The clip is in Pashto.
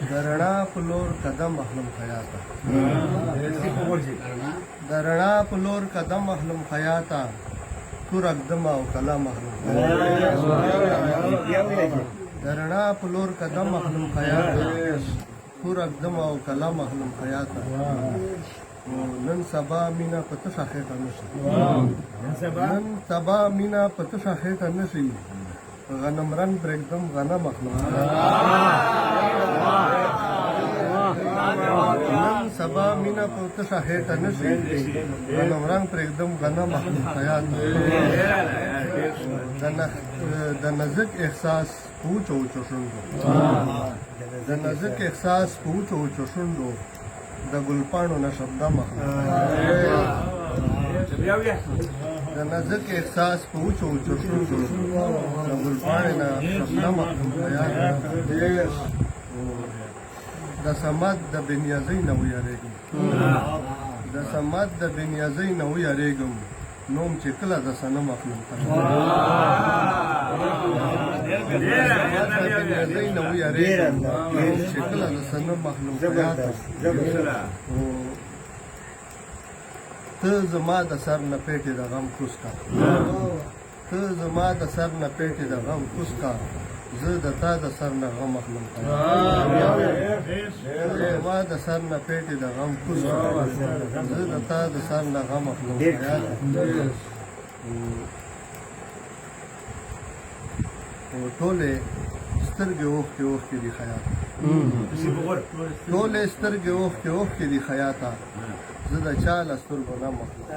درنا پلور قدم اخلم خیاطا درنا پلور قدم اخلم خیاطا تو رقدم او کلام اخلم درنا پلور قدم اخلم خیاطا تو رقدم او کلام اخلم خیاطا نن سبا مینا پتش اخیطا نشي نن سبا مینا پتش اخیطا نشي غنم رن پرېږدم غنم اخلم نن سبا مینا پتش اخیطا نشي غنم رن پرېږدم غنم اخلم خیاطا د نزک احساس پوچ اوچو شونډو د نزک احساس پوچ اوچو شونډو د ګلپاڼو نه شبنم اخلم د نزک احساس په اوچو اوچو شونډو د ګلپاڼې نه شبنم اخلم د صمد د بېنیازۍ نه ویریږم د صمد د بېنیازۍ نه ویریږم نوم چې کله د صنم اخلم بېنیازۍ نه ویریږم نوم چې کله د صنم اخلم ته زما د سر نه پیټې د غم کوز کا ته زما د سر نه پیټې د غم کوز کا زه د تا د سر نه غم اخلم زما د سر نه پیټې د غم کوز کا زه د تا د سر نه غم اخلم ټولې سترګې اوښکې اوښکې دي خیاط ټولې سترګې اوښکې اوښکې دي خیاطه زه د چا له سترګو نه مخلوق